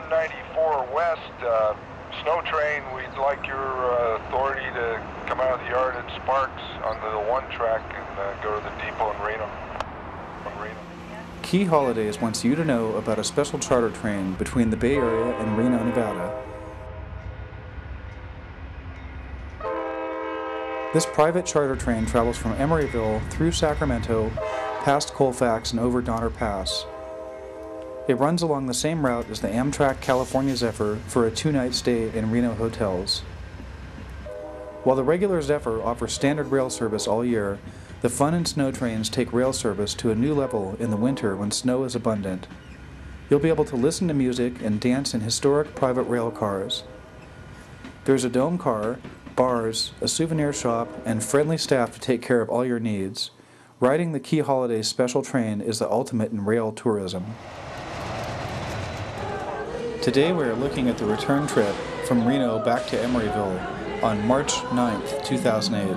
194 West, snow train. We'd like your authority to come out of the yard at Sparks on the 1 track and go to the depot in Reno. Key Holidays wants you to know about a special charter train between the Bay Area and Reno, Nevada. This private charter train travels from Emeryville through Sacramento, past Colfax and over Donner Pass. It runs along the same route as the Amtrak California Zephyr for a 2-night stay in Reno hotels. While the regular Zephyr offers standard rail service all year, the Fun and Snow trains take rail service to a new level in the winter when snow is abundant. You'll be able to listen to music and dance in historic private rail cars. There's a dome car, bars, a souvenir shop, and friendly staff to take care of all your needs. Riding the Key Holidays special train is the ultimate in rail tourism. Today we are looking at the return trip from Reno back to Emeryville on March 9th, 2008.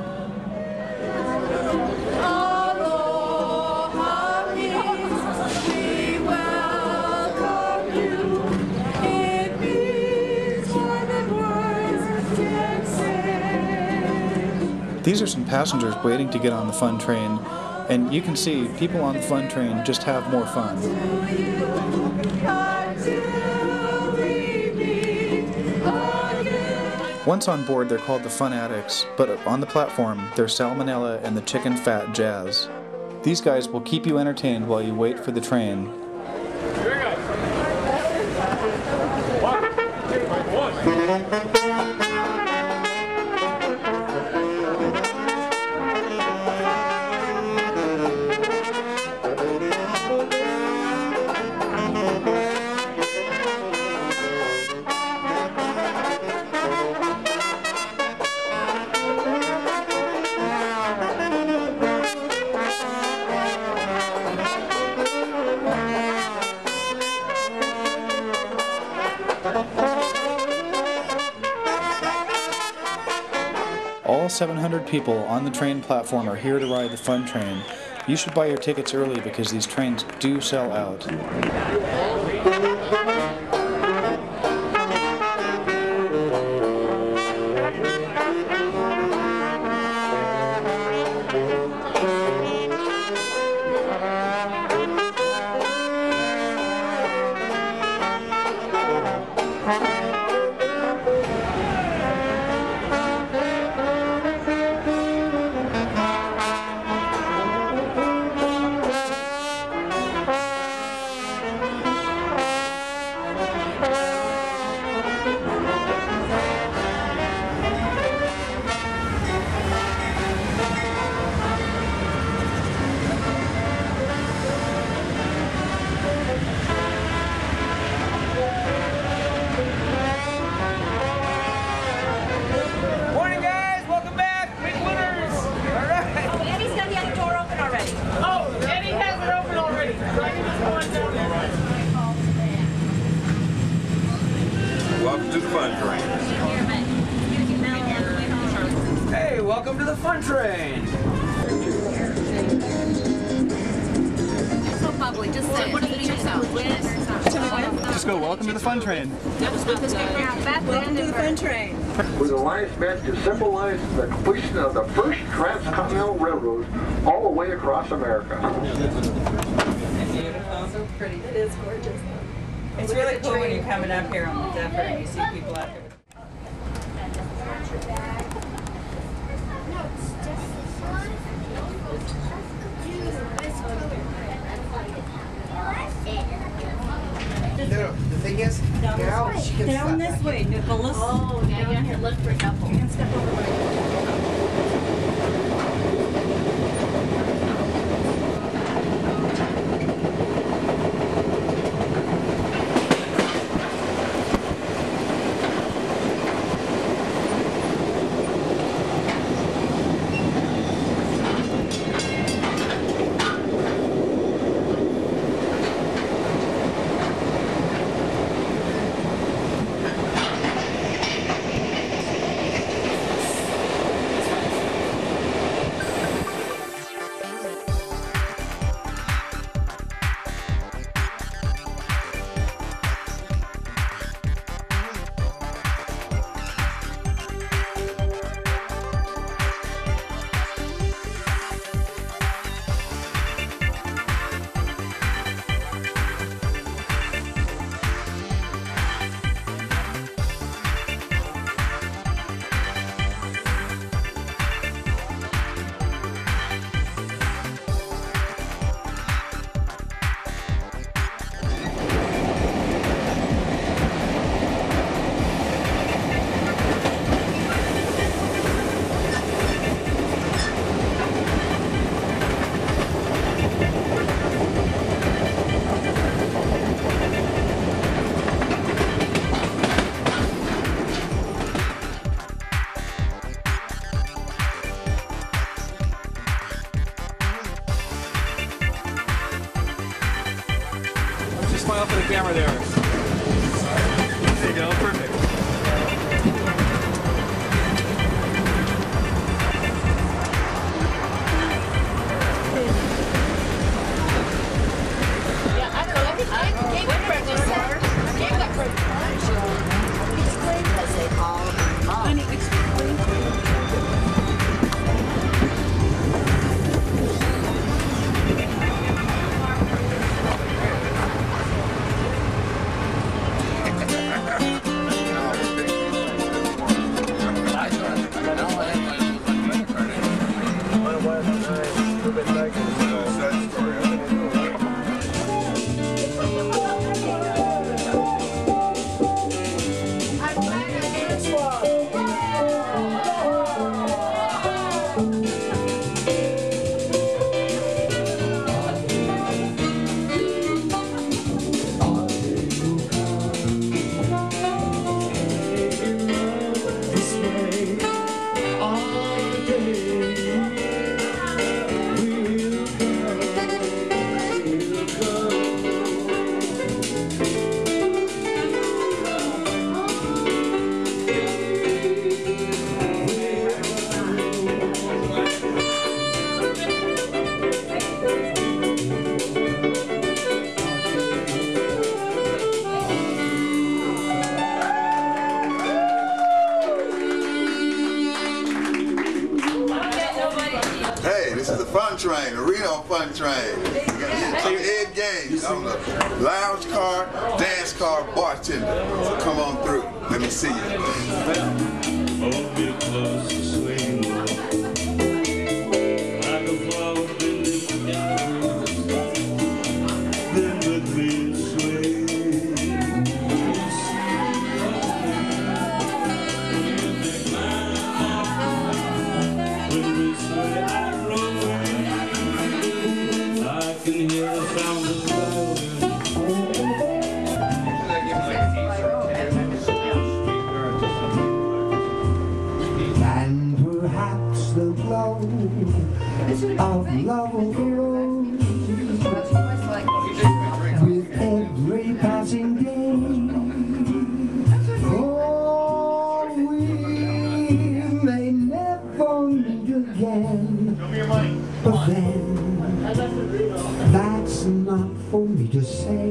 These are some passengers waiting to get on the fun train, and you can see people on the fun train just have more fun. Once on board, they're called the Fun Addicts, but on the platform, they're Salmonella and the Chicken Fat Jazz. These guys will keep you entertained while you wait for the train. Here we go. 1, 2, 1. All 700 people on the train platform are here to ride the fun train. You should buy your tickets early because these trains do sell out. Welcome to the fun train. Hey, welcome to the fun train. So bubbly, just say it. Be yourself. Just go, welcome to the fun train. Welcome to the fun train. With alliance meant to symbolize the completion of the first transcontinental railroad all the way across America. Beautiful. So pretty. It is gorgeous. It's really cool when you're coming up here on the Zephyr and you see people out there. No, the thing is, now she can Down this way, Nicholas. Oh, yeah, you have to look for a couple. You can step over. This is the fun train, the Reno fun train. You got Ed Gaines on the lounge car, dance car, bartender. So come on through. Let me see you. Hold me close, swing like a flower bending then with me sway. Of love will grow with every passing day. Oh, we may never meet again, but then that's not for me to say.